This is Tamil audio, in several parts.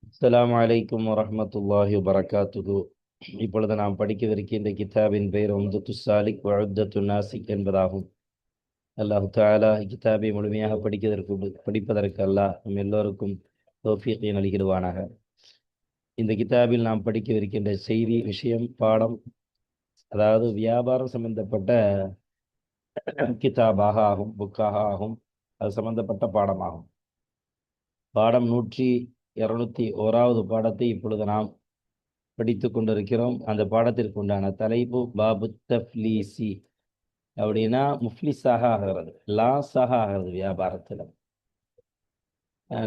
அஸ்ஸலாமு அலைக்கும் வரஹ்மத்துல்லாஹி வபரகாத்துஹு. இப்பொழுது நாம் படிக்கவிருக்கின்ற கிதாபின் பெயர் உம்தத்து சாலிக் வஉத்தத்து நாசிக் என்பதாகும். அல்லாஹு தஆலா கிதாபை முழுமையாக படிப்பதற்கு அல்லாஹ் நம் எல்லோருக்கும் தௌஃபீகை நல்கிடுவானாக. இந்த கிதாபில் நாம் படிக்கவிருக்கின்ற செய்தி, விஷயம், பாடம், அதாவது வியாபாரம் சம்பந்தப்பட்ட கிதாபாக ஆகும், புக்காக ஆகும். அது சம்பந்தப்பட்ட பாடமாகும். பாடம் 201வது பாடத்தை இப்பொழுது நாம் படித்து கொண்டிருக்கிறோம். அந்த பாடத்திற்கு உண்டான தலைப்பு பாபு தஃப்லீசி. அப்படின்னா முஃப்லிஸாக ஆகிறது, லாஸாக ஆகிறது வியாபாரத்தில்.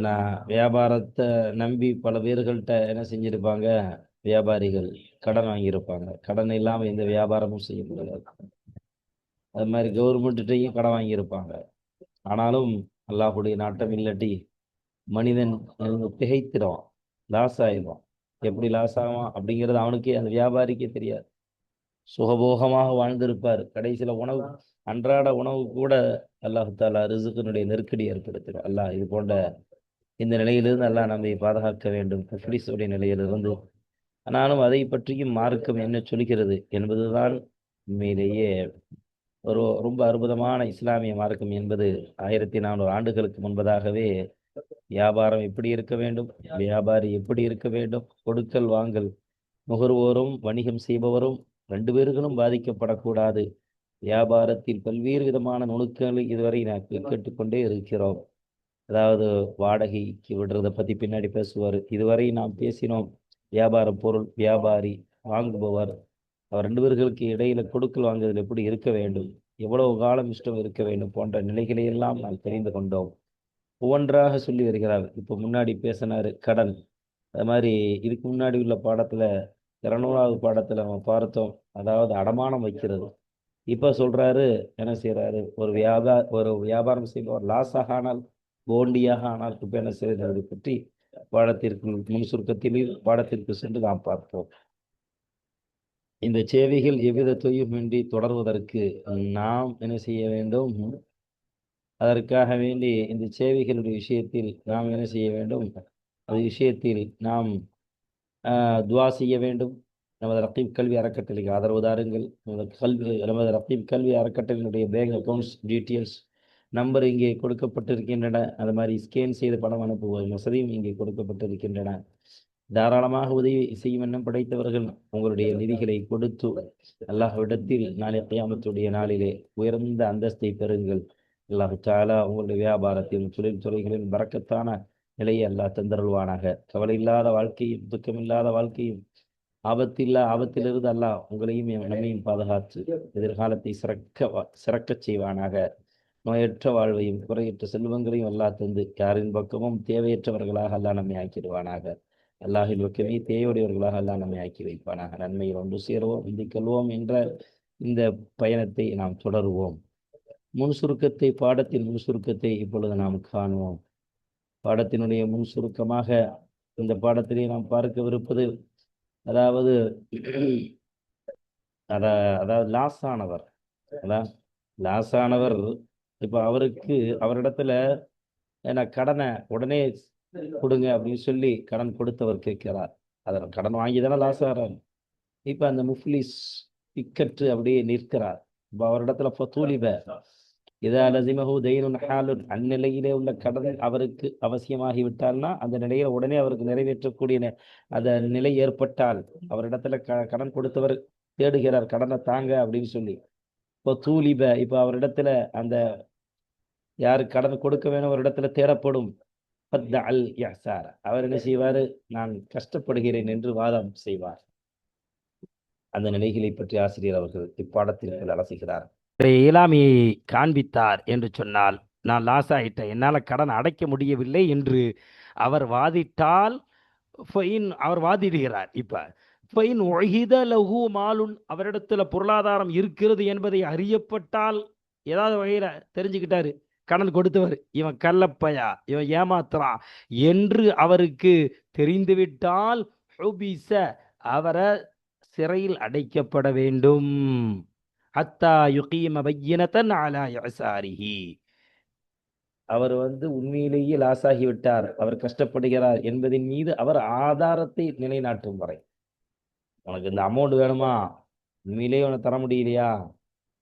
நான் வியாபாரத்தை நம்பி பல பேர்கள்ட்ட என்ன செஞ்சிருப்பாங்க, வியாபாரிகள் கடன் வாங்கியிருப்பாங்க. கடன் இல்லாமல் எந்த வியாபாரமும் செய்ய முடியாது. அது மாதிரி கவர்மெண்ட்டையும் கடன் வாங்கியிருப்பாங்க. ஆனாலும் அல்லாஹுடைய நாட்டம் இல்லாட்டி மனிதன் திகைத்திடுவான், லாஸ் ஆயிடுவான். எப்படி லாஸ் ஆவான் அப்படிங்கிறது அவனுக்கே, அந்த வியாபாரிக்கே தெரியாது. சுகபோகமாக வாழ்ந்திருப்பார். கடைசியில் உணவு, அன்றாட உணவு கூட அல்லாஹு தாலா ரிசுக்கினுடைய நெருக்கடி ஏற்படுத்திடும். அல்லாஹ் இது போன்ற இந்த நிலையிலிருந்து அல்லாஹ் நம்மை பாதுகாக்க வேண்டும், முஃப்லிஸுடைய நிலையிலிருந்து. ஆனாலும் அதை பற்றியும் மார்க்கம் என்ன சொல்கிறது என்பதுதான் உண்மையிலேயே ஒரு ரொம்ப அற்புதமான இஸ்லாமிய மார்க்கம் என்பது. 1400 ஆண்டுகளுக்கு முன்பதாகவே வியாபாரம் எப்படி இருக்க வேண்டும், வியாபாரி எப்படி இருக்க வேண்டும், கொடுக்கல் வாங்கல், நுகர்வோரும் வணிகம் செய்பவரும் ரெண்டு பேர்களும் பாதிக்கப்படக்கூடாது. வியாபாரத்தில் பல்வேறு விதமான நுணுக்கங்களை இதுவரை நான் கேட்டுக்கொண்டே இருக்கிறோம். அதாவது வாடகைக்கு விடுறதை பற்றி பின்னாடி பேசுவார். இதுவரை நாம் பேசினோம். வியாபார பொருள், வியாபாரி, வாங்குபவர், அவர் ரெண்டு பேர்களுக்கு இடையில கொடுக்கல் வாங்குதல் எப்படி இருக்க வேண்டும், எவ்வளவு காலம் இஷ்டம் இருக்க வேண்டும் போன்ற நிலைகளை எல்லாம் நாம் தெரிந்து கொண்டோம். ஒவ்வொன்றாக சொல்லி வருகிறார். இப்போ முன்னாடி பேசினார் கடன். அது மாதிரி இதுக்கு முன்னாடி உள்ள பாடத்தில் 200வது பாடத்தில் நம்ம பார்த்தோம், அதாவது அடமானம் வைக்கிறது. இப்போ சொல்றாரு, என்ன செய்யறாரு, ஒரு வியாபாரம் செய்பவர் லாஸாக ஆனால், போண்டியாக ஆனால் இப்போ என்ன செய்யறது பற்றி பாடத்திற்கு முன் சுருக்கத்தில் பாடத்திற்கு சென்று நாம் பார்ப்போம். இந்த சேவைகள் எவ்வித தொய்வுமின்றி தொடர்வதற்கு நாம் என்ன செய்ய வேண்டும், அதற்காக வேண்டி இந்த சேவைகளுடைய விஷயத்தில் நாம் என்ன செய்ய வேண்டும், அது விஷயத்தில் நாம் துவா செய்ய வேண்டும். நமது ரத்தீப் கல்வி அறக்கட்டளைக்கு ஆதரவு தாருங்கள். நமது ரத்தீப் கல்வி அறக்கட்டளையினுடைய பேங்க் அக்கௌண்ட்ஸ் டீட்டெயில்ஸ் நம்பர் இங்கே கொடுக்கப்பட்டிருக்கின்றன. அது மாதிரி ஸ்கேன் செய்து பணம் அனுப்புவது வசதியும் இங்கே கொடுக்கப்பட்டிருக்கின்றன. தாராளமாக உதவி செய்யும் எண்ணம் படைத்தவர்கள் உங்களுடைய நிதிகளை கொடுத்து அல்லாஹ்விடத்தில் நாளை கியாமத்துடைய நாளிலே உயர்ந்த அந்தஸ்தை பெறுங்கள். அல்லாஹ் தஆலா உங்களுடைய வியாபாரத்தின் தொழில் துறைகளின் பரக்கத்தான நிலையை அல்லாஹ் தந்தருள்வானாக. கவலை இல்லாத வாழ்க்கையும், துக்கமில்லாத வாழ்க்கையும், ஆபத்திலிருந்து அல்லாஹ் உங்களையும் நம்மையும் பாதுகாத்து எதிர்காலத்தை சிறக்கச் செய்வானாக. நோயற்ற வாழ்வையும் குறையற்ற செல்வங்களையும் அல்லாஹ் தந்து யாரின் பக்கமும் தேவையற்றவர்களாக அல்லாஹ் நம்மை ஆக்கிடுவானாக. அல்லாஹின் பக்கமே தேவையுடையவர்களாக அல்லாஹ் நம்மை ஆக்கி வைப்பானாக. நன்மையில் ஒன்று சேருவோம், சிந்திக்கொள்வோம் என்ற இந்த பயணத்தை நாம் தொடருவோம். பாடத்தின் முன் சுருக்கத்தை இப்பொழுது நாம் காணுவோம். பாடத்தினுடைய முன் சுருக்கமாக இந்த பாடத்திலே நாம் பார்க்கவிருப்பது, அதாவது அதாவது லாஸானவர், லாஸானவர். இப்போ அவரிடத்துல ஏன்னா கடனை உடனே கொடுங்க அப்படின்னு சொல்லி கடன் கொடுத்தவர் கேட்கிறார். அதில் கடன் வாங்கி தானே லாஸ் ஆகிறார். இப்போ அந்த முஃப்லிஸ் இக்கற்று அப்படியே நிற்கிறார். இப்போ அவரிடத்துல ஃபதூலிப இதா லஸிமஹு தைனுன் ஹாலுன், அந்நிலையிலே உள்ள கடன் அவருக்கு அவசியமாகிவிட்டால்னா, அந்த நிலையில உடனே அவருக்கு நிறைவேற்றக்கூடிய அந்த நிலை ஏற்பட்டால் அவரிடத்துல கடன் கொடுத்தவர் தேடுகிறார், கடனை தாங்க அப்படின்னு சொல்லி. இப்போ தூலிப, இப்போ அவரிடத்துல அந்த யாரு கடன் கொடுக்க வேணும் ஒரு இடத்துல தேடப்படும். அவர் என்ன செய்வார், நான் கஷ்டப்படுகிறேன் என்று வாதம் செய்வார். அந்த நிலைகளை பற்றி ஆசிரியர் அவர்கள் இப்பாடத்திற்கு அலசுகிறார். இயலாமையை காண்பித்தார் என்று சொன்னால், நான் லாஸ் ஆயிட்டேன், என்னால் கடன் அடைக்க முடியவில்லை என்று அவர் வாதிட்டால், அவர் வாதிடுகிறார். இப்ப அவரிடத்துல பொருளாதாரம் இருக்கிறது என்பதை அறியப்பட்டால், ஏதாவது வகையில தெரிஞ்சுக்கிட்டாரு கடன் கொடுத்தவர் இவன் கள்ளப்பையா, இவன் ஏமாத்துறான் என்று அவருக்கு தெரிந்துவிட்டால், அவரை சிறையில் அடைக்கப்பட வேண்டும். ஹத்தா யுகீம பையினத்தன் அலா யஸாரிஹி, அவர் உண்மையிலேயே லாஸாகி விட்டார், அவர் கஷ்டப்படுகிறார் என்பதின் மீது அவர் ஆதாரத்தை நிலைநாட்டும் வரை. உனக்கு இந்த அமௌண்ட் வேணுமா, உண்மையிலேயே உனக்கு தர முடியலையா,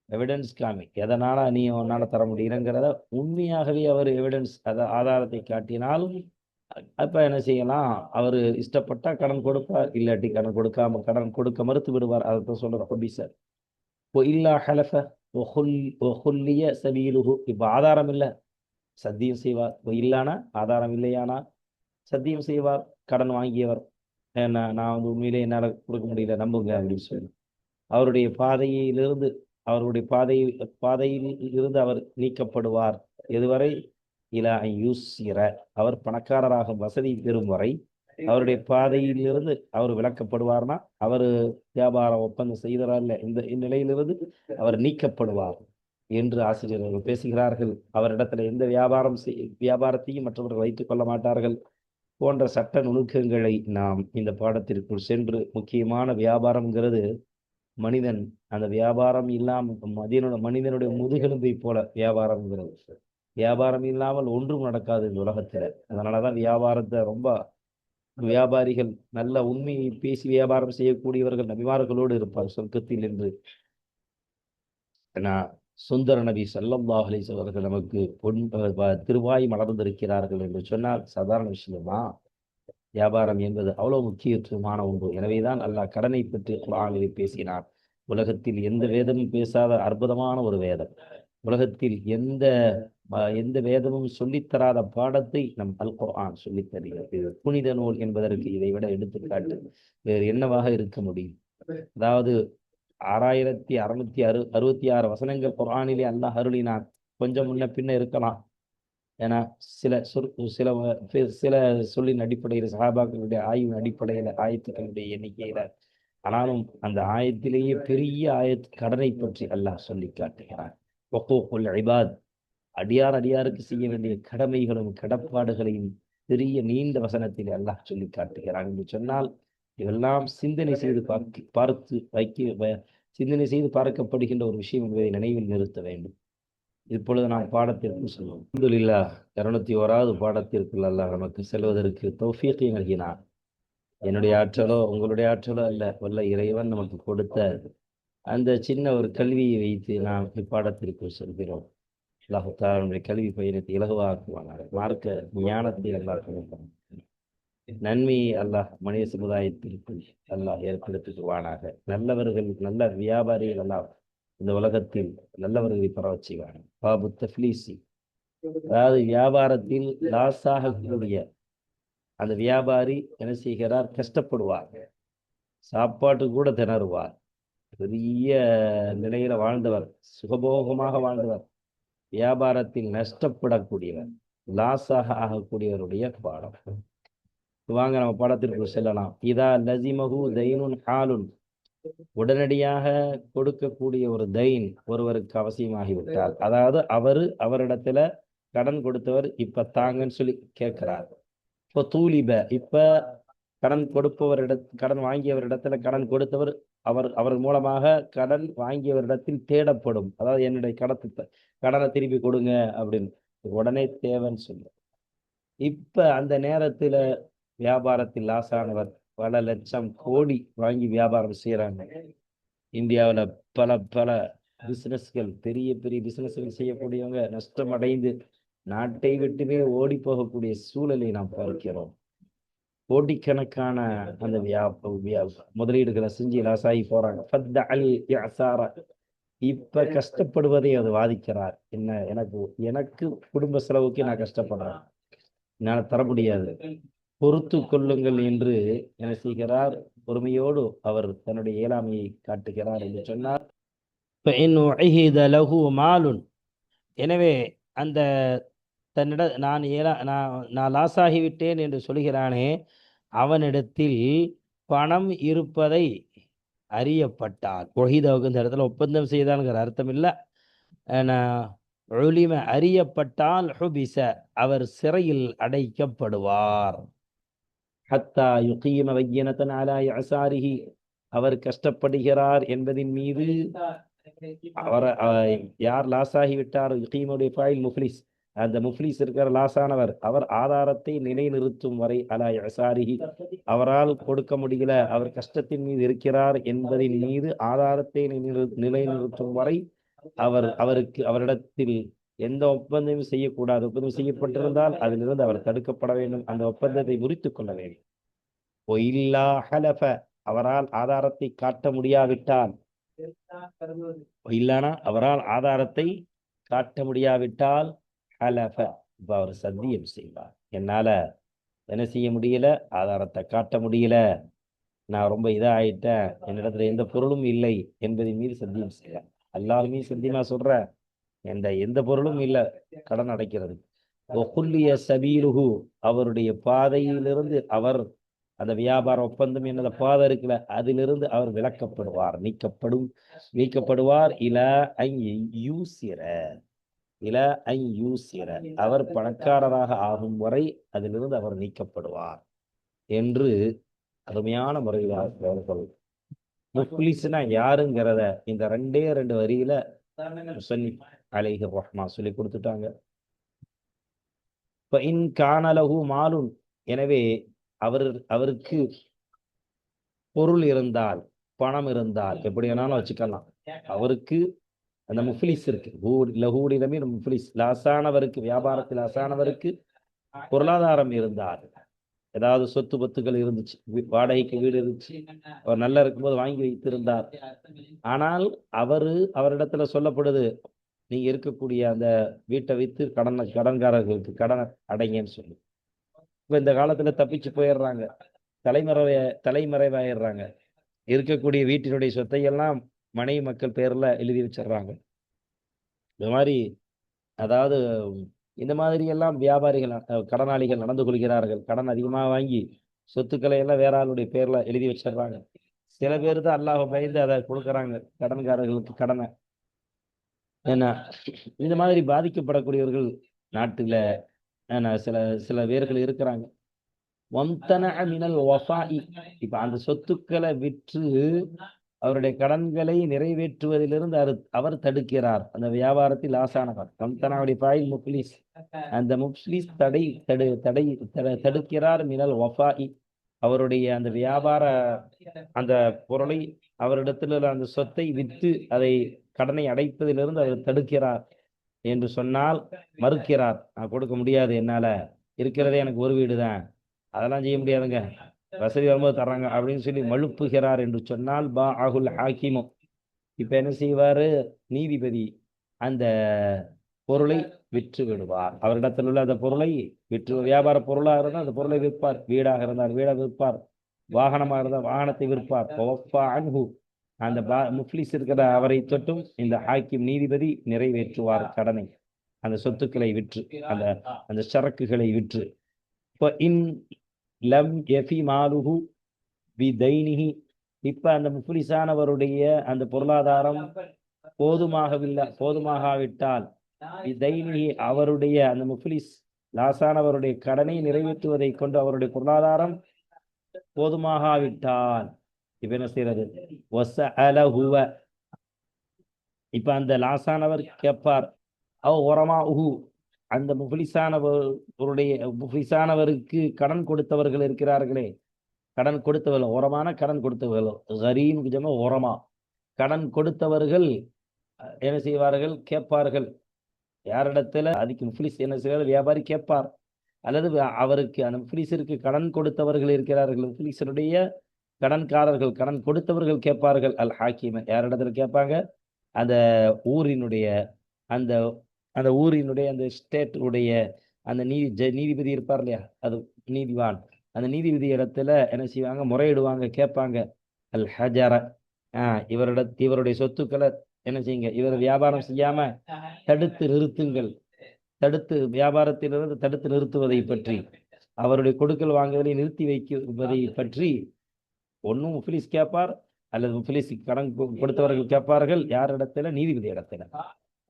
எவிடன்ஸ் காமி, எதனால நீ உன்னால தர முடியலங்கிறத உண்மையாகவே அவர் எவிடன்ஸ் ஆதாரத்தை காட்டினாலும் அப்ப என்ன செய்யலாம், அவர் இஷ்டப்பட்டா கடன் கொடுப்பார், இல்லாட்டி கடன் கொடுக்க மறுத்து விடுவார். அதைத்தான் சொல்ற கொபிசர் இல்லா ஹலஃப ஒஹுல்லிய சபீலுஹு. இப்ப ஆதாரம் இல்லை, சத்தியம் செய்வார். இல்லானா ஆதாரம் இல்லையானா சத்தியம் செய்வார். கடன் வாங்கியவர் என்ன, நான் உண்மையிலே என்னால் கொடுக்க முடியல, நம்புங்க அப்படின்னு சொல்லி அவருடைய பாதையிலிருந்து பாதையில் இருந்து அவர் நீக்கப்படுவார். எதுவரை? இலா யூசிர, அவர் பணக்காரராகும் வசதி பெறும் வரை அவருடைய பாதையிலிருந்து அவர் விலக்கப்படுவார்னா, அவர் வியாபார ஒப்பந்தம் செய்கிறார் இல்லை, இந்த நிலையிலிருந்து அவர் நீக்கப்படுவார் என்று ஆசிரியர்கள் பேசுகிறார்கள். அவரிடத்துல எந்த வியாபாரத்தையும் மற்றவர்கள் வைத்துக் கொள்ள மாட்டார்கள் போன்ற சட்ட நுணுக்கங்களை நாம் இந்த பாடத்திற்குள் சென்று, முக்கியமான வியாபாரம்ங்கிறது மனிதன் அந்த வியாபாரம் இல்லாமல் மனிதனுடைய முதுகெலும்பை போல வியாபாரம்ங்கிறது. வியாபாரம் இல்லாமல் ஒன்றும் நடக்காது இந்த உலகத்துல. அதனாலதான் வியாபாரத்தை ரொம்ப வியாபாரிகள் நல்ல உண்மையை பேசி வியாபாரம் செய்யக்கூடியவர்கள் நபிமார்களோடு இருப்பார் சொர்க்கத்தில் என்று சுந்தர நபி ஸல்லல்லாஹு அலைஹி வஸல்லம் அவர்கள் நமக்கு திருவாய் மலர்ந்திருக்கிறார்கள் என்று சொன்னால் சாதாரண விஷயமா? வியாபாரம் என்பது அவ்வளவு முக்கியத்துவமான ஒன்று. எனவேதான் அல்லாஹ் கடனை பற்றி குர்ஆனில் பேசினார். உலகத்தில் எந்த வேதமும் பேசாத அற்புதமான ஒரு வேதம். உலகத்தில் எந்த வேதமும் சொல்லித்தராத பாடத்தை நம் அல் குர்ஆன் சொல்லித் தருகிறது. புனித நூல் என்பதற்கு இதை விட எடுத்துக்காட்டு வேறு என்னவாக இருக்க முடியும்? அதாவது 6666 வசனங்கள் குர்ஆனிலே அல்லாஹ் அருளினான். கொஞ்சம் முன்ன பின்ன இருக்கலாம், ஏன்னா சில சொல்லின் அடிப்படையில், சஹாபாக்களுடைய ஆய்வின் அடிப்படையில், ஆயத்துக்களுடைய எண்ணிக்கையில. ஆனாலும் அந்த ஆயத்திலேயே பெரிய கடனை பற்றி அல்லாஹ் சொல்லி காட்டுகிறான். வக்கூக்குல் இபாத், அடியாருக்கு செய்ய வேண்டிய கடமைகளும் கடப்பாடுகளையும் பெரிய நீண்ட வசனத்தில் அல்லாஹ் சொல்லி காட்டுகிறான் என்று சொன்னால், இதெல்லாம் சிந்தனை செய்து பார்க்கப்படுகின்ற ஒரு விஷயம் என்பதை நினைவில் நிறுத்த வேண்டும். இப்பொழுது நாம் பாடத்திற்கு சொல்வோம். அல்ஹம்துலில்லாஹ், 201வது பாடத்திற்குள் அல்லாஹ் நமக்கு செல்வதற்கு தௌஃபீகை நல்கினார். என்னுடைய ஆற்றலோ உங்களுடைய ஆற்றலோ அல்ல, வல்ல இறைவன் நமக்கு கொடுத்த அந்த சின்ன ஒரு கல்வியை வைத்து நாம் இப்பாடத்திற்கு செல்கிறோம். அல்லாஹ் தஆலா நம்முடைய கல்வி பயணத்தை இலகுவாக்குவானாக. மார்க்க ஞானத்தை அல்லாஹ் கொடுப்பான். நன்மையை அல்லாஹ் மனித சமுதாயத்திற்கு அல்லாஹ் ஏற்படுத்துவானாக. நல்ல வியாபாரிகள் அல்லாஹ் இந்த உலகத்தில் நல்லவர்களை பரவச் செய்வாங்க. பாபு தஃப்லீசி, அதாவது வியாபாரத்தில் லாஸாக கூடிய அந்த வியாபாரி என்ன செய்கிறார்? கஷ்டப்படுவார், சாப்பாட்டு கூட திணறுவார். பெரிய நிலையில வாழ்ந்தவர், சுகபோகமாக வாழ்ந்தவர், வியாபாரத்தில் நஷ்டப்படக்கூடியவர், லாஸாக ஆகக்கூடியவருடைய பாடம். வாங்க நம்ம பாடத்திற்கு செல்லலாம். இதா லசிமஹு தைனுன் ஹாலுன், உடனடியாக கொடுக்கக்கூடிய ஒரு தைன் ஒருவருக்கு அவசியமாகிவிட்டால், அதாவது அவரிடத்துல கடன் கொடுத்தவர் இப்ப தாங்கன்னு சொல்லி கேட்கிறார். இப்போ தூலிப, இப்ப கடன் வாங்கியவரிடத்துல கடன் கொடுத்தவர் அவர் மூலமாக கடன் வாங்கியவரிடத்தில் தேடப்படும். அதாவது என்னுடைய கடனை திருப்பி கொடுங்க அப்படின்னு உடனே தேவைன்னு சொல்ல. இப்ப அந்த நேரத்துல வியாபாரத்தில் லாஸானவர் பல லட்சம் கோடி வாங்கி வியாபாரம் செய்யறாங்க. இந்தியாவில் பல பிசினஸ்கள், பெரிய பெரிய பிசினஸ்கள் செய்யக்கூடியவங்க நஷ்டம் அடைந்து நாட்டை விட்டுமே ஓடி போகக்கூடிய சூழலை நாம் பார்க்கிறோம். கோடிக்கணக்கான அந்த முதலீடுகளை செஞ்சு லாஸாகி போறாங்க. இப்ப கஷ்டப்படுவதை அது வாதிக்கிறார். என்ன, எனக்கு குடும்ப செலவுக்கு நான் கஷ்டப்படுறேன், என்னால் தர முடியாது, பொறுத்து கொள்ளுங்கள் என்று என்ன செய்கிறார்? பொறுமையோடு அவர் தன்னுடைய இயலாமையை காட்டுகிறார் என்று சொன்னார். எனவே அந்த நான் லாஸாகிவிட்டேன் என்று சொல்கிறானே, அவனிடத்தில் பணம் இருப்பதை அறியப்பட்டால், ஒஹிதாவுக்கு இந்த இடத்துல ஒப்பந்தம் செய்தான்ங்கிற அர்த்தம் இல்லை, அறியப்பட்டால் ஹுபிச, அவர் சிறையில் அடைக்கப்படுவார். ஹத்தா யுகீம பையினத்தன் அலா இஅசாரிஹி, அவர் கஷ்டப்படுகிறார் என்பதின் மீது யார் லாஸாகி விட்டார், யுகீமுடைய ஃபாயில் முஃப்லிஸ், அந்த முஃப்லிஸ் இருக்கிற லாசானவர், அவர் ஆதாரத்தை நிலைநிறுத்தும் வரை அலா யசாரிஹி, அவரால் கொடுக்க முடியல, அவர் கஷ்டத்தின் மீது இருக்கிறார் என்பதின் மீது ஆதாரத்தை நிலைநிறுத்தும் வரை அவரிடத்தில் எந்த ஒப்பந்தமும் செய்யக்கூடாது. ஒப்பந்தம் செய்யப்பட்டிருந்தால் அதிலிருந்து அவர் தடுக்கப்பட வேண்டும், அந்த ஒப்பந்தத்தை முறித்துக் கொள்ள வேண்டும். ஒயில்லா ஹலஃப, அவரால் ஆதாரத்தை காட்ட முடியாவிட்டால், இல்லைனா அவரால் ஆதாரத்தை காட்ட முடியாவிட்டால் ஹலஃப, இப்ப அவர் சத்தியம் செய்வார். என்னால என்ன செய்ய முடியல, ஆதாரத்தை காட்ட முடியல, நான் ரொம்ப இதாகிட்டேன், என்னிடத்துல எந்த பொருளும் இல்லை என்பதின் மீது சத்தியம் செய்வார். அல்லாஹ்வுமே சத்தியமா சொல்ற, எந்த பொருளும் இல்லை கடன் அடைக்கிறது. ஒகுல்லிய சபீலுஹு, அவருடைய பாதையிலிருந்து அவர், அந்த வியாபார ஒப்பந்தம் என்னத பாதை இருக்குல்ல, அதிலிருந்து அவர் விலக்கப்படுவார், நீக்கப்படுவார். இல ஐ யூசிர, அவர் பணக்காரராக ஆகும் வரை அதிலிருந்து அவர் நீக்கப்படுவார் என்று அருமையான முறையில் முஃப்லிஸ்னா யாருங்கிறத இந்த 2 வரியில முஸன்னிஃப் அலைஹி ரஹ்மா சொல்லி கொடுத்துட்டாங்க. இன் கான லஹு மாலுன், எனவே அவருக்கு பொருள் இருந்தால், பணம் இருந்தால், எப்படி வேணாலும் வச்சுக்கலாம். அவருக்கு அந்த முஃப்லிஸ் இருக்கு, லஹூடிலமே முஃப்லிஸ், லாசானவருக்கு, வியாபாரத்தில் லாசானவருக்கு பொருளாதாரம் இருந்தால், ஏதாவது சொத்து பத்துக்கள் இருந்துச்சு, வாடகைக்கு வீடு இருந்துச்சு, அவர் நல்லா இருக்கும்போது வாங்கி வைத்திருந்தார். ஆனால் அவரிடத்துல சொல்லப்படுது, நீங்க இருக்கக்கூடிய அந்த வீட்டை வைத்து கடன்காரர்களுக்கு கடன் அடைங்கன்னு சொல்லி. இப்ப இந்த காலத்துல தப்பிச்சு போயிடுறாங்க, தலைமறைவாயிடுறாங்க. இருக்கக்கூடிய வீட்டினுடைய சொத்தை எல்லாம் மனைவி மக்கள் பேர்ல எழுதி வச்சிடுறாங்க. இந்த மாதிரி, அதாவது இந்த மாதிரி எல்லாம் வியாபாரிகள், கடனாளிகள் நடந்து கொள்கிறார்கள். கடன் அதிகமாக வாங்கி சொத்துக்களை எல்லாம் வேற ஆளுடைய பேர்ல எழுதி வச்சிடுறாங்க. சில பேர் தான் அல்லாஹ் பயந்து அதை கொடுக்குறாங்க கடன்காரர்களுக்கு கடனை. ஏன்னா இந்த மாதிரி பாதிக்கப்படக்கூடியவர்கள் நாட்டுல சில பேர்கள் இருக்கிறாங்க. இப்ப அந்த சொத்துக்களை விற்று அவருடைய கடன்களை நிறைவேற்றுவதிலிருந்து அவர் தடுக்கிறார், அந்த வியாபாரத்தில் ஆசானவர். வம்தனாவுடைய பாயில் முஃப்லிஸ், அந்த முஃப்லிஸ் தடுக்கிறார் மினல் வஃபாஇ, அவருடைய அந்த வியாபார அந்த பொருளை, அவரிடத்தில் அந்த சொத்தை விற்று அதை கடனை அடைப்பதிலிருந்து அவர் தடுக்கிறார் என்று சொன்னால், மறுக்கிறார், நான் கொடுக்க முடியாது, என்னால இருக்கிறதே எனக்கு ஒரு வீடு தான், அதெல்லாம் செய்ய முடியாதுங்க, வசதி வரும்போது தர்றாங்க அப்படின்னு சொல்லி மழுப்புகிறார் என்று சொன்னால், பா அகுல் ஹாக்கிமும், இப்ப என்ன செய்வாரு, நீதிபதி அந்த பொருளை விற்று விடுவார். அவரிடத்தில் உள்ள அந்த பொருளை விற்று, வியாபார பொருளாக இருந்தால் அந்த பொருளை விற்பார், வீடாக இருந்தால் வீடை விற்பார், வாகனமாக இருந்தால் வாகனத்தை விற்பார். அந்த முஃப்லிஸ் இருக்கிற அவரை தொட்டும் இந்த ஹாக்கிம் நீதிபதி நிறைவேற்றுவார் கடனை, அந்த சொத்துக்களை விற்று, அந்த சரக்குகளை விற்று. லம் யஃபி மாலுஹு பிதைனிஹி, இப்ப அந்த முஃப்லிஸானவருடைய அந்த பொருளாதாரம் போதுமாகாவிட்டால், பிதைனிஹி, அவருடைய அந்த முஃப்லிஸ் லாசானவருடைய கடனை நிறைவேற்றுவதை கொண்டு அவருடைய பொருளாதாரம் போதுமாகாவிட்டால், இப்ப என்ன செய்யறது, இப்ப அந்த லாசானவர் கேட்பார், அந்த முஃப்லிஸானவருக்கு கடன் கொடுத்தவர்கள் இருக்கிறார்களே, கடன் கொடுத்தவர்கள், ஓரமான கடன் கொடுத்தவர்கள், கரீம் ஓரமா கடன் கொடுத்தவர்கள் என்ன செய்வார்கள், கேட்பார்கள். யாரிடத்துல அதுக்கு முஃப்லிஸ் என்ன செய்வார், வியாபாரி கேட்பார், அல்லது அவருக்கு அந்த முஃப்லிஸிற்கு கடன் கொடுத்தவர்கள் இருக்கிறார்கள், முஃப்லிஸருடைய கடன்காரர்கள், கடன் கொடுத்தவர்கள் கேட்பார்கள். அல் ஹாக்கிம, யாரிடத்துல கேட்பாங்க, அந்த ஊரினுடைய அந்த ஊரினுடைய அந்த ஸ்டேட்டுடைய அந்த நீதிபதி இருப்பார் இல்லையா, அது நீதிவான், அந்த நீதிபதி இடத்துல என்ன செய்வாங்க, முறையிடுவாங்க, கேட்பாங்க. அல் ஹஜர, இவருடைய சொத்துக்களை என்ன செய்யுங்க, இவர் வியாபாரம் செய்யாம தடுத்து நிறுத்துங்கள், வியாபாரத்திலிருந்து தடுத்து நிறுத்துவதை பற்றி, அவருடைய கொடுக்கல் வாங்குவதை நிறுத்தி வைக்குவதை பற்றி ஒன்னும் முஃப்லிஸ் கேட்பார், அல்லது முஃப்லிஸ் கடன் கொடுத்தவர்கள் கேட்பார்கள். யார் இடத்துல, நீதிபதி இடத்துல.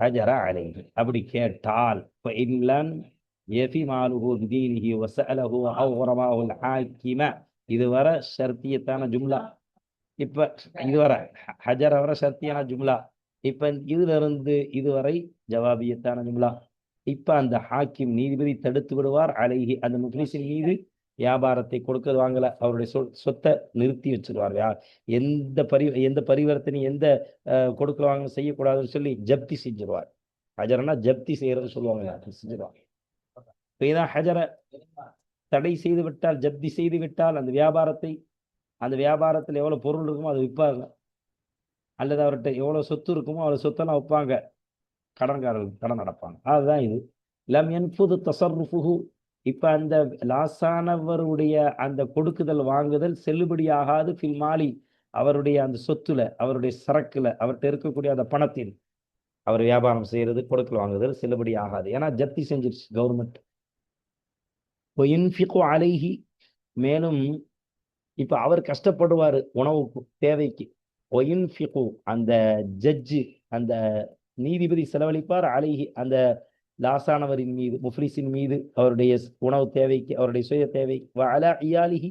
ஹஜர அலைஹி, அப்படி கேட்டால், இதுவரை ஷர்த்தியத்தான ஜும்லா. இப்ப இதுவரை ஹஜர வர ஷர்த்தியான ஜும்லா. இப்ப இதுல இருந்து இதுவரை ஜவாபியத்தான ஜும்லா. இப்ப அந்த ஹாக்கிம் நீதிபதி தடுத்து விடுவார். அலைஹி அந்த முஃப்லிஸின் மீது வியாபாரத்தை கொடுக்க வாங்கல அவருடைய சொத்தை நிறுத்தி வச்சிருவார். எந்த பரிவர்த்தனை எந்த கொடுக்கல வாங்க செய்யக்கூடாதுன்னு சொல்லி ஜப்தி செஞ்சிருவார். ஹஜரனா ஜப்தி செய்யறது சொல்லுவாங்க, செஞ்சிருவாங்க. இதான் ஹஜர தடை செய்து விட்டால், ஜப்தி செய்து விட்டால் அந்த வியாபாரத்தை, அந்த வியாபாரத்தில் எவ்வளவு பொருள் இருக்குமோ அதை விற்பாங்க, அல்லது அவர்கிட்ட எவ்வளவு சொத்து இருக்குமோ அவ்வளவு சொத்தெல்லாம் வைப்பாங்க, கடன்காரர்களுக்கு கடன் நடப்பாங்க. அதுதான் இது. லம் யன்ஃபுது தஸர்ருஃபுஹு. இப்ப அந்த லாசானவருடைய அந்த கொடுக்குதல் வாங்குதல் செல்லுபடியாகாது. ஃபில் மாலி, அவருடைய அந்த சொத்துல, அவருடைய சரக்குல, அவர்கிட்ட இருக்கக்கூடிய அந்த பணத்தில் அவர் வியாபாரம் செய்யறது, கொடுக்கல் வாங்குதல் செல்லுபடி ஆகாது. ஏன்னா ஜப்தி செஞ்சிருச்சு கவர்மெண்ட். அலைஹி, மேலும் இப்ப அவர் கஷ்டப்படுவாரு உணவுக்கு தேவைக்கு. அந்த ஜட்ஜு, அந்த நீதிபதி செலவழிப்பார். அலைஹி அந்த லாசானவரின் மீது, முஃப்லிஸின் மீது, அவருடைய உணவு தேவைக்கு, அவருடைய சுய தேவை. அலா இயாலிஹி,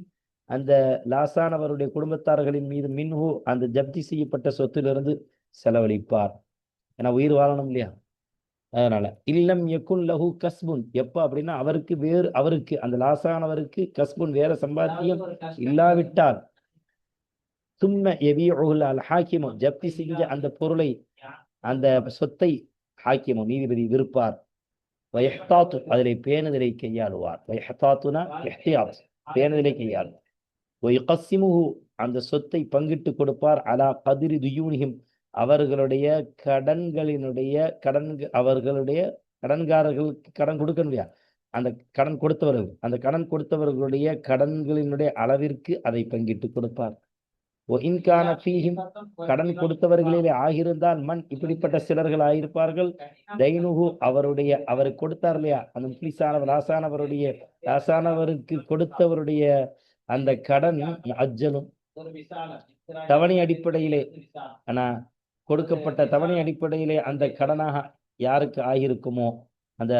அந்த லாசானவருடைய குடும்பத்தார்களின் மீது, மின்ஹு அந்த ஜப்தி செய்யப்பட்ட சொத்திலிருந்து செலவழிப்பார். ஏன்னா உயிர் வாழணும் இல்லையா, அதனால. இல்லம் யகுன் லஹு கஸ்புன், எப்ப அப்படின்னா அவருக்கு அந்த லாசானவருக்கு கஸ்புன் வேற சம்பாத்தியம் இல்லாவிட்டால், சும்ம யபீஉல் அல் ஹாக்கிமு, ஜப்தி செஞ்ச அந்த பொருளை, அந்த சொத்தை ஹாக்கிமு நீதிபதி விற்பார். வயஹ்தாத்து, அதிலே பேணுதலை கையாளுவார். வயஹ்தாத்துனா இஹ்தியாத், பேணுதலை கையாளுவார். வயுகஸ்ஸிமுஹு, அந்த சொத்தை பங்கிட்டு கொடுப்பார். அலா கதிரி துயூனிஹிம், அவர்களுடைய அவர்களுடைய கடன்காரர்களுக்கு கடன் கொடுக்கணும் இல்லையா, அந்த கடன் கொடுத்தவர்கள், அந்த கடன் கொடுத்தவர்களுடைய கடன்களினுடைய அளவிற்கு அதை பங்கிட்டு கொடுப்பார். இன்கான ஃபீஹிம், கடன் கொடுத்தவர்களிலே ஆகியிருந்தால், மண் இப்படிப்பட்ட சிலர்கள் ஆகியிருப்பார்கள். தைனுஹு, அவருக்கு கொடுத்தார் இல்லையா அந்த முஃப்லிஸானவர், லாசானவருக்கு கொடுத்தவருடைய அந்த கடன் அஜ்ஜலும், தவணை அடிப்படையிலே, ஆனா கொடுக்கப்பட்ட தவணை அடிப்படையிலே அந்த கடனாக யாருக்கு ஆகியிருக்குமோ, அந்த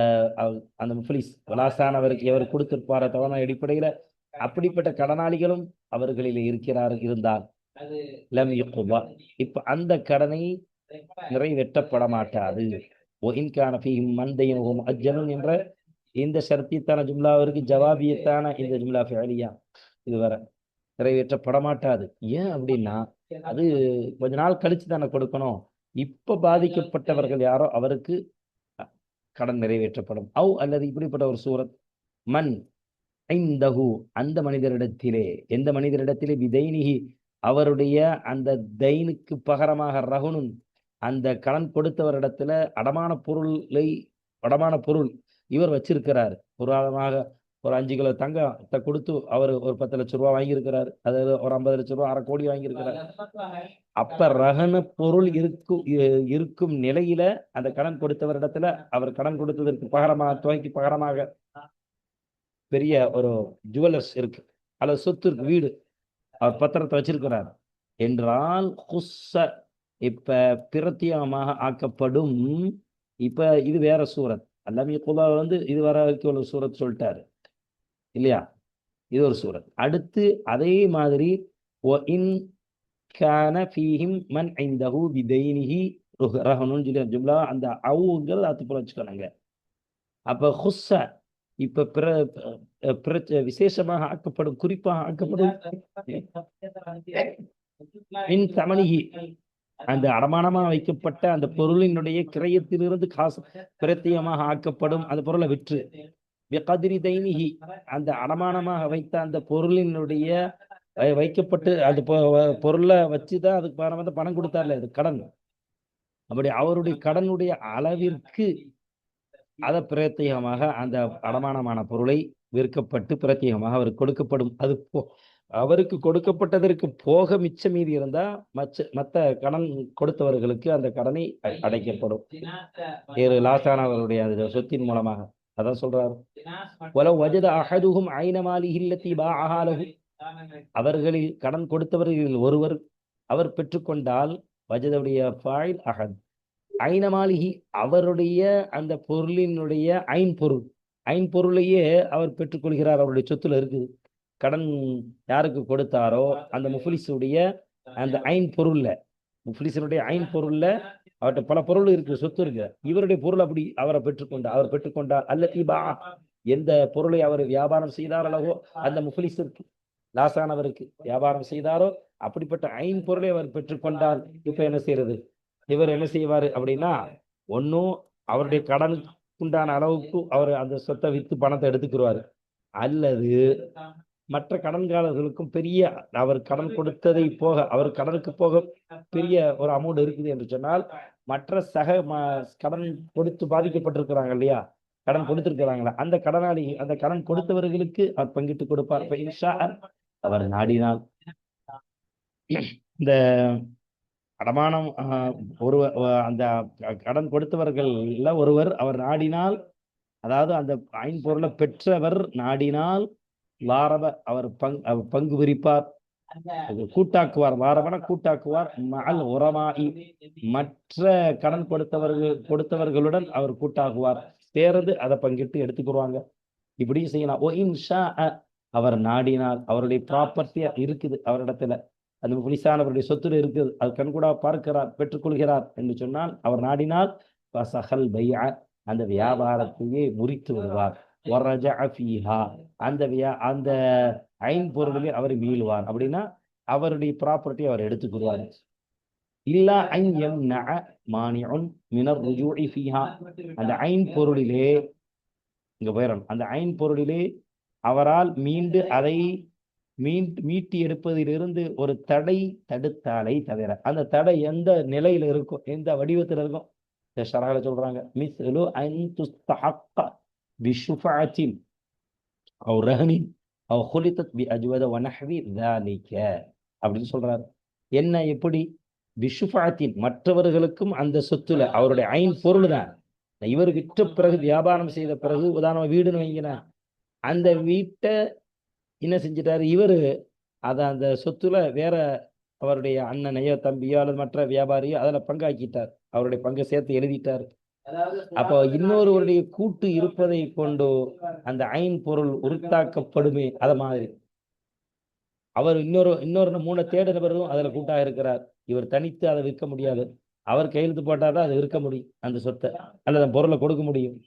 அந்த முஃப்லிஸ் லாசானவருக்கு எவர் கொடுத்திருப்பார தவணை அடிப்படையில, அப்படிப்பட்ட கடனாளிகளும் அவர்களில் இருந்தால், லம் யுக்பா, இப்ப அந்த கடனை நிறைவேற்றப்பட மாட்டாது. அஜ்ஜலும் என்ற இந்த ஷர்த்தித்தான ஜும்லாவிற்கு ஜவாபியத்தான இந்த ஜும்லா ஃபிஅலியா இது வர நிறைவேற்றப்பட மாட்டாது. ஏன் அப்படின்னா, அது கொஞ்ச நாள் கழிச்சு தானே கொடுக்கணும். இப்ப பாதிக்கப்பட்டவர்கள் யாரோ அவருக்கு கடன் நிறைவேற்றப்படும். அல்லது இப்படிப்பட்ட ஒரு சூரத், மன் ஐந்தஹு, அந்த மனிதரிடத்திலே, எந்த மனிதரிடத்திலே, பிதைனிஹி, அவருடைய அந்த தைனுக்கு பகரமாக, ரகுனுன், அந்த கடன் கொடுத்தவரிடத்துல அடமான பொருள் இவர் வச்சிருக்கிறார். உதாரணமாக ஒரு 5 கிலோ தங்கத்தை கொடுத்து அவர் ஒரு 10 லட்சம் ரூபாய் வாங்கியிருக்கிறார், அதாவது ஒரு 50 லட்சம் ரூபாய், 1/2 கோடி வாங்கியிருக்கிறார். அப்ப ரகன பொருள் இருக்கும் நிலையில அந்த கடன் கொடுத்தவரிடத்துல அவர் கடன் கொடுத்ததற்கு தொகைக்கு பகரமாக பெரிய ஒரு ஜுவல்லர்ஸ் இருக்கு, அல்லது சொத்து இருக்கு, வீடு, அவர் பத்திரத்தை வச்சிருக்கிறார் என்றால், இப்ப பிரத்தியமாக ஆக்கப்படும். இப்ப இது வேற சூரத். அல்லாமே இது வர ஒரு சூரத் சொல்லிட்டாரு இல்லையா, இது ஒரு சூரத். அடுத்து அதே மாதிரி ஜும்லா, அந்த அவுங்கள் அது வச்சுக்கணுங்க. அப்ப ஹுஸ்ஸ, இப்ப விசேஷமாக ஆக்கப்படும், குறிப்பாக ஆக்கப்படும். அந்த அடமானமாக வைக்கப்பட்ட அந்த பொருளினுடைய கிரயத்திலிருந்து காசு பிரத்தியமாக ஆக்கப்படும். அந்த பொருளை விற்று, அந்த அடமானமாக வைத்த அந்த பொருளினுடைய வைக்கப்பட்டு அந்த பொருளை வச்சுதான் அதுக்கு பணம் கொடுத்தார்ல, அது கடன். அப்படி அவருடைய கடனுடைய அளவிற்கு அதை பிரத்யேகமாக அந்த அடமானமான பொருளை விற்கப்பட்டு பிரத்யேகமாக அவருக்கு கொடுக்கப்படும். அது அவருக்கு கொடுக்கப்பட்டதற்கு போக மிச்ச மீதி இருந்தா மற்ற கடன் கொடுத்தவர்களுக்கு அந்த கடனை அடைக்கப்படும், வேறு லாசானவருடைய அந்த சொத்தின் மூலமாக. அதான் சொல்றாரு, அவர்களில் கடன் கொடுத்தவர்களில் ஒருவர் அவர் பெற்றுக்கொண்டால், வஜதுடைய ஃபாயில் அஹத், ஐனமாலிஹி, அவருடைய அந்த பொருளினுடைய ஐம்பொருளையே அவர் பெற்றுக்கொள்கிறார். அவருடைய சொத்துல இருக்குது. கடன் யாருக்கு கொடுத்தாரோ அந்த முஃப்லிஸுடைய அந்த ஐம்பொருள்ல, முஃப்லிஸினுடைய ஐம்பொருள்ல அவர்கிட்ட பல பொருள் இருக்கு, சொத்து இருக்கு. இவருடைய பொருள் அப்படி அவர் பெற்றுக்கொண்டார் அல்ல எந்த பொருளை அவர் வியாபாரம் செய்தார் அல்லவோ அந்த முஃப்லிஸிற்கு, லாசானவருக்கு வியாபாரம் செய்தாரோ அப்படிப்பட்ட பொருளை அவர் பெற்றுக்கொண்டால் இப்ப என்ன செய்யறது? இவர் என்ன செய்வாரு அப்படின்னா, ஒன்னும் அவருடைய கடனுக்கு உண்டான அளவுக்கு அவர் அந்த சொத்தை வித்து பணத்தை எடுத்துக்கிடுவாரு, அல்லது மற்ற கடன்காரர்களுக்கும் பெரிய அவர் கடன் கொடுத்ததை போக, அவர் கடனுக்கு போக பெரிய ஒரு அமௌண்ட் இருக்குது என்று சொன்னால், மற்ற கடன் கொடுத்து பாதிக்கப்பட்டிருக்கிறாங்க இல்லையா, கடன் கொடுத்திருக்கிறாங்களா, அந்த கடனாளி, அந்த கடன் கொடுத்தவர்களுக்கு அவர் பங்கிட்டு கொடுப்பார். அவர் நாடினால் இந்த அடமானம் அந்த கடன் கொடுத்தவர்கள் ஒருவர் அவர் நாடினால், அதாவது அந்த ஐம்பொருளை பெற்றவர் நாடினால் வாரப அவர் பங்கு பிரிப்பார், கூட்டாக்குவார். வாரபன கூட்டாக்குவார். மஅல் உரமாஇ மற்ற கடன் கொடுத்தவர்களுடன் அவர் கூட்டாக்குவார், சேர்ந்து அதை பங்கிட்டு எடுத்துக்குருவாங்க. இப்படி செய்யலாம். ஓ இன்ஷா அவர் நாடினால், அவருடைய ப்ராப்பர்ட்டியா இருக்குது அவரிடத்துல, அந்த முஃப்லிஸானவருடைய சொத்துல இருக்குது, அது கண்கூடா பார்க்கிறார், பெற்றுக்கொள்கிறார் என்று சொன்னால், அவர் நாடினால் ஃபஸஹல் பைஅ அந்த வியாபாரத்தையே முறித்து விடுவார். அந்த ஐம்பொருளிலே அவர் மீளுவார். அப்படின்னா அவருடைய ப்ராப்பர்ட்டி அவர் எடுத்துக்கொள்வார். இல்லா அன் யம்னஅ மானிஉன் மினர் ருஜூஇ ஃபீஹா அந்த ஐம்பொருளிலே, இங்க போயிடணும், அந்த ஐம்பொருளிலே அவரால் மீண்டு அதை மீட்டி எடுப்பதிலிருந்து ஒரு தடை தடுத்தாலை தவிர, அந்த தடை எந்த நிலையில இருக்கும், எந்த வடிவத்தில் இருக்கும், ஷரஹ்ல சொல்றாங்க, மிஸ்லு அன் துஸ்தஹக்க பிஷுஃபஅத்தின் அவ் ரஹ்னின் அவ் குலிதத் பி அஜ்வத வ நஹ்வி ذلك அப்படின்னு சொல்றாரு. என்ன, எப்படி? பிஷுஃபஅத்தின் மற்றவர்களுக்கும் அந்த சொத்துல அவருடைய பொருள் தான், இவர் விற்ற பிறகு, வியாபாரம் செய்த பிறகு, உதாரணமா வீடுன்னு வைங்கின, அந்த வீட்டை என்ன செஞ்சிட்டாரு இவரு, அதை அந்த சொத்துல வேற அவருடைய அண்ணனையோ தம்பியோ அல்லது மற்ற வியாபாரியோ அதில் பங்காக்கிட்டார், அவருடைய பங்கை சேர்த்து எழுதிட்டார். அப்போ இன்னொருவருடைய கூட்டு இருப்பதை கொண்டு அந்த பொருள் உருத்தாக்கப்படுமே, அத மாதிரி அவர் இன்னொரு 3 தேட நபரும் அதுல கூட்டாக இருக்கிறார். இவர் தனித்து அதை விற்க முடியாது, அவர் கையெழுத்து போட்டாதான் அதை விற்க முடியும், அந்த சொத்தை அல்லது பொருளை கொடுக்க முடியும்.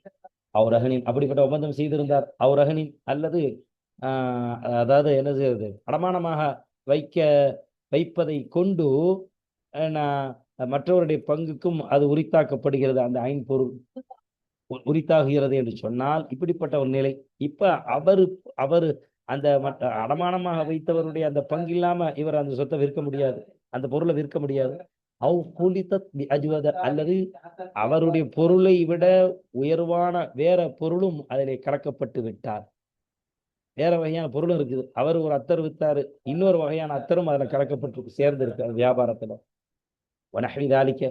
அவர் அகனின் அப்படிப்பட்ட ஒப்பந்தம் செய்திருந்தார். அவர் அகனின் அல்லது அதாவது என்ன செய்யறது, அடமானமாக வைப்பதை கொண்டு மற்றவருடைய பங்குக்கும் அது உரித்தாக்கப்படுகிறது, அந்த பொருள் உரித்தாகுகிறது என்று சொன்னால் இப்படிப்பட்ட ஒரு நிலை. இப்ப அவரு அந்த அடமானமாக வைத்தவருடைய அந்த பங்கு இல்லாம இவர் அந்த சொத்தை விற்க முடியாது, அந்த பொருளை விற்க முடியாது. அல்லது அவருடைய பொருளை விட உயர்வான வேற பொருளும் அதிலே கலக்கப்பட்டு விட்டார். வேற வகையான பொருளும் இருக்குது, அவர் ஒரு அத்தர் வித்தாரு, இன்னொரு வகையான அத்தரும் அதுல கலக்கப்பட்டு சேர்ந்து இருக்கு அந்த வியாபாரத்துல. வனஹ்விதாலிக்க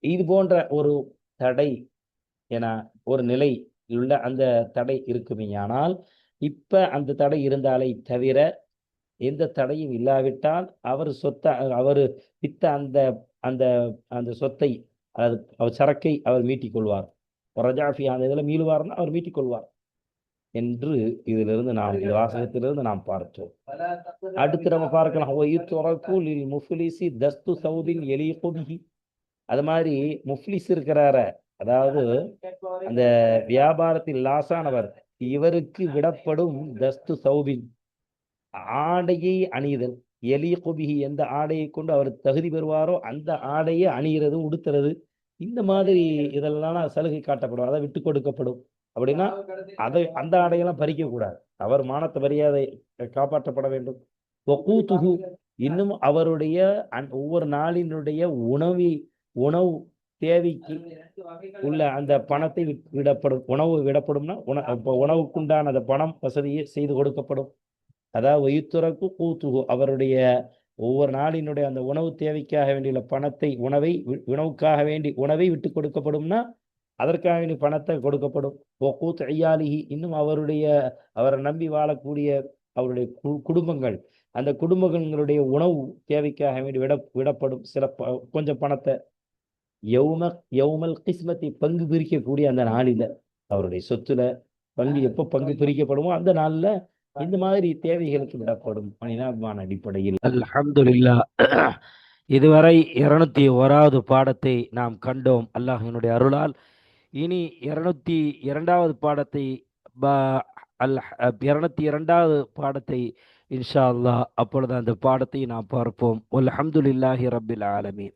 இது போன்ற ஒரு தடை என ஒரு நிலை உள்ள அந்த தடை இருக்குமேயானால், இப்ப அந்த தடை இருந்தாலே தவிர எந்த தடையும் இல்லாவிட்டால் அவர் அவர் வித்த அந்த அந்த அந்த சொத்தை, அதாவது அவர் சரக்கை அவர் மீட்டிக் கொள்வார். ரஜாஃபி அந்த இதில் மீளுவார்னா அவர் மீட்டிக் கொள்வார் என்று இதிலிருந்து நாம், இந்த வாசகத்திலிருந்து நாம் பார்த்தோம். அடுத்து நம்ம பார்க்கலாம், அது மாதிரி முஃப்லிஸ் இருக்கிறார, அதாவது அந்த வியாபாரத்தில் லாசானவர், இவருக்கு விடப்படும் தஸ்து சௌபின் ஆடையை அணிதல், எலிகுபிஹி எந்த ஆடையை கொண்டு அவர் தகுதி பெறுவாரோ அந்த ஆடையை அணிகிறது, உடுத்துறது, இந்த மாதிரி இதெல்லாம் சலுகை காட்டப்படும், அதை விட்டு கொடுக்கப்படும். அப்படின்னா அந்த ஆடையெல்லாம் பறிக்க கூடாது, அவர் மானத்தை மரியாதை காப்பாற்றப்பட வேண்டும். இன்னும் அவருடைய ஒவ்வொரு நாளினுடைய உணவு தேவைக்கு உள்ள அந்த பணத்தை விடப்படும். உணவு விடப்படும்னா உணவுக்குண்டான அந்த பணம் வசதியை செய்து கொடுக்கப்படும். அதாவது அவருடைய ஒவ்வொரு நாளினுடைய அந்த உணவு தேவைக்காக வேண்டிய பணத்தை, உணவுக்காக வேண்டி உணவை விட்டு கொடுக்கப்படும்னா அதற்காக வேண்டிய பணத்தை கொடுக்கப்படும். இன்னும் அவரை நம்பி வாழக்கூடிய அவருடைய குடும்பங்கள், அந்த குடும்பங்களுடைய உணவு தேவைக்காக வேண்டி விடப்படும் சில கொஞ்சம் பணத்தை. யௌமல் கிஸ்மத்தை பங்கு பிரிக்கக்கூடிய அந்த நாளில, அவருடைய சொத்துல எப்போ பங்கு பிரிக்கப்படுமோ அந்த நாள்ல இந்த மாதிரி தேவைகளுக்கு விடப்படும் மனிதாபிமான அடிப்படையில். அல்ஹம்துலில்லாஹ். இதுவரை 201வது பாடத்தை நாம் கண்டோம் அல்லாஹ்வினுடைய அருளால். இனி 202வது பாடத்தை ப- 202வது பாடத்தை இன்ஷா அல்லாஹ் அப்பொழுது அந்த பாடத்தை நாம் பார்ப்போம். அல்ஹம்துலில்லாஹி ரப்பில் ஆலமீன்.